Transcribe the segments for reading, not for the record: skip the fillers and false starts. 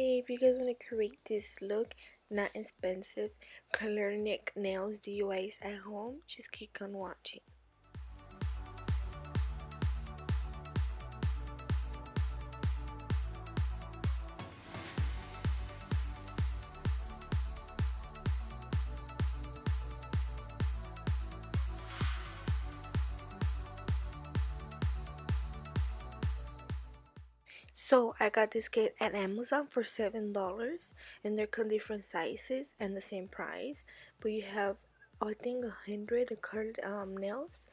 If you guys want to create this look, not expensive, Acrylic nails DIYs at home, just keep on watching. So I got this kit at Amazon for $7, and they're come different sizes and the same price. But you have, I think, 100 colored nails.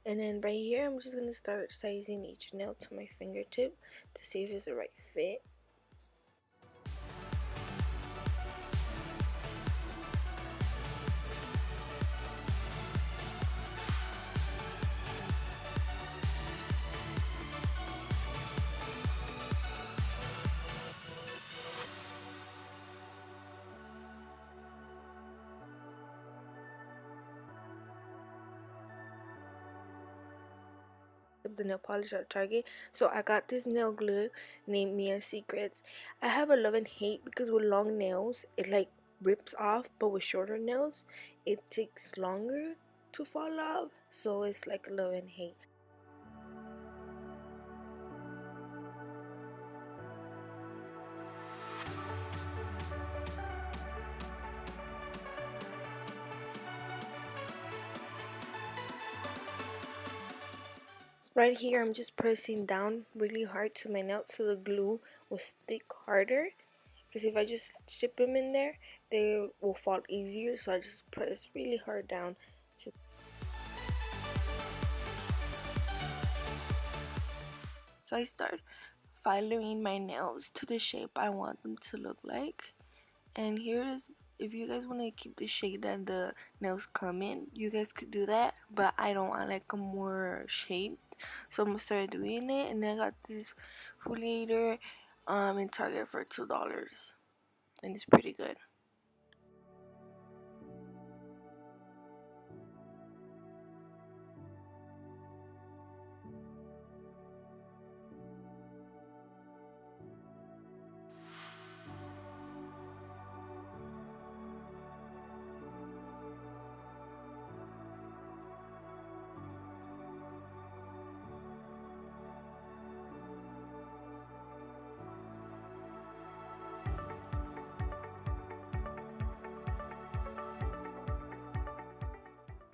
And then right here, I'm just gonna start sizing each nail to my fingertip to see if it's the right fit. The nail polish at Target. So I got this nail glue named Mia Secrets. I have a love and hate because with long nails it like rips off, but with shorter nails it takes longer to fall off. So it's like a love and hate. Right here I'm just pressing down really hard to my nails so the glue will stick harder. Because if I just chip them in there, they will fall easier. So I just press really hard down. So I start filing my nails to the shape I want them to look like. And here is, if you guys want to keep the shape that the nails come in, you guys could do that. But I don't want like a more shaped. So I'm gonna start doing it. And then I got this foliator in Target for $2. And it's pretty good.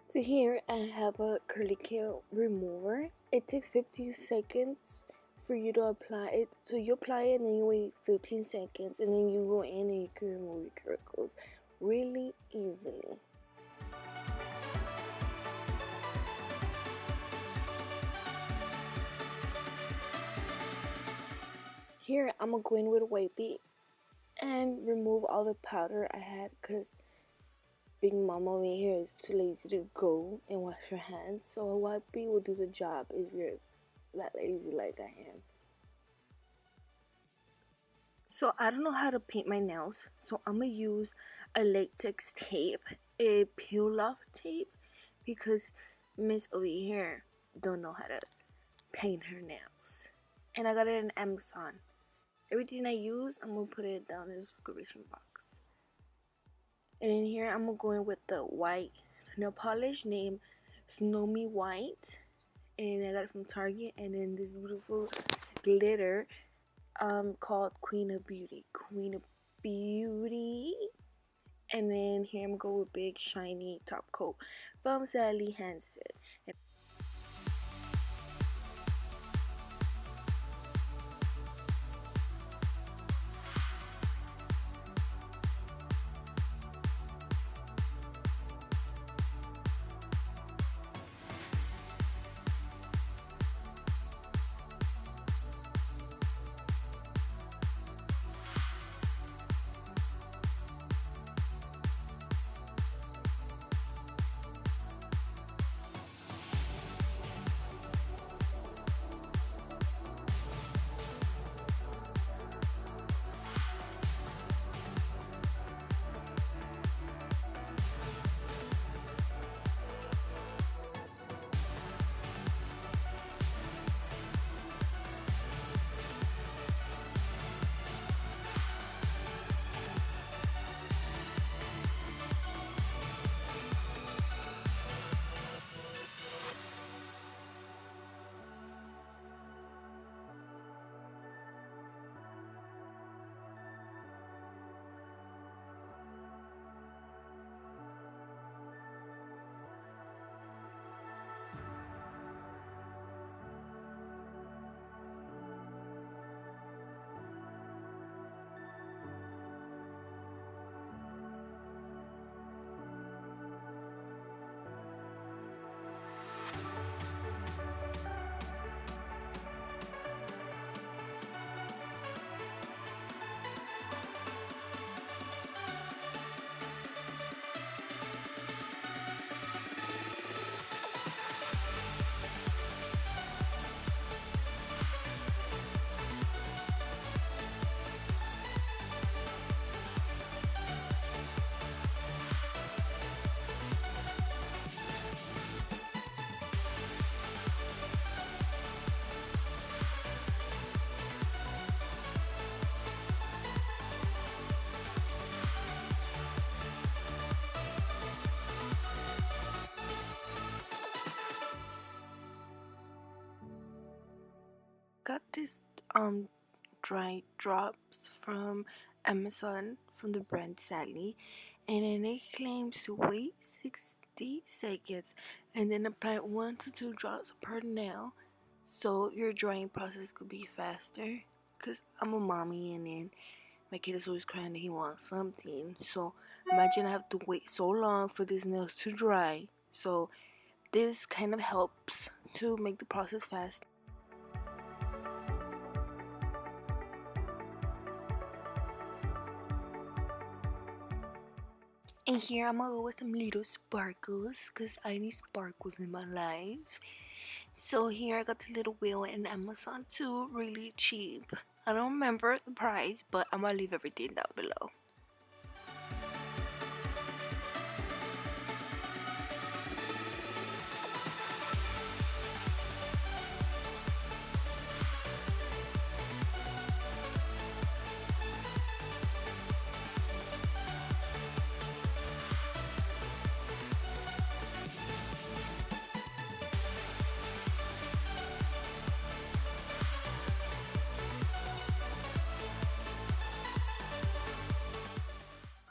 So here I have a curly tail remover. It takes 15 seconds for you to apply it. So you apply it and then you wait 15 seconds and then you go in and you can remove your curlicles really easily. Here I'm gonna go in with a wipey and remove all the powder I had because Big Mama over here is too lazy to go and wash her hands. So a wipey will do the job if you're that lazy like I am. So I don't know how to paint my nails, so I'm gonna use a latex tape, a peel off tape, because Miss over here don't know how to paint her nails. And I got it in Amazon. Everything I use, I'm gonna put it down in the description box. And in here, I'm gonna go in with the white nail polish named Snowy White, and I got it from Target. And then this beautiful glitter called Queen of Beauty. And then here I'm gonna go with big shiny top coat from Sally Hansen. this dry drops from Amazon from the brand Sally, and then it claims to wait 60 seconds and then apply 1 to 2 drops per nail so your drying process could be faster. Cause I'm a mommy and then my kid is always crying that he wants something. So imagine I have to wait so long for these nails to dry. So this kind of helps to make the process fast. And here I'm gonna go with some little sparkles because I need sparkles in my life. So here I got the little wheel in Amazon too, really cheap. I don't remember the price, but I'm gonna leave everything down below.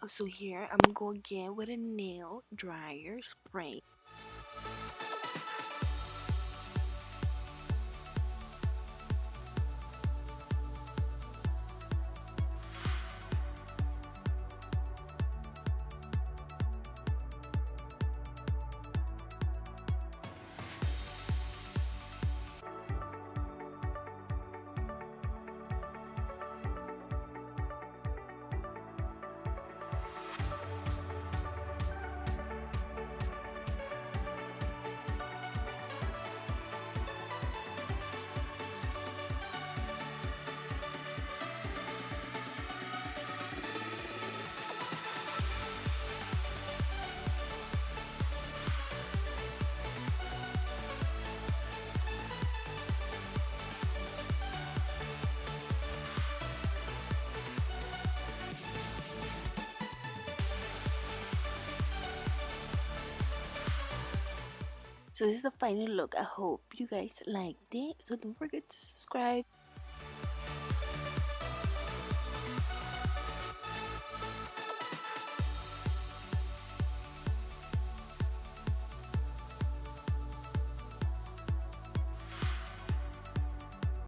So here I'm gonna go again with a nail dryer spray. So this is the final look. I hope you guys liked it. So don't forget to subscribe.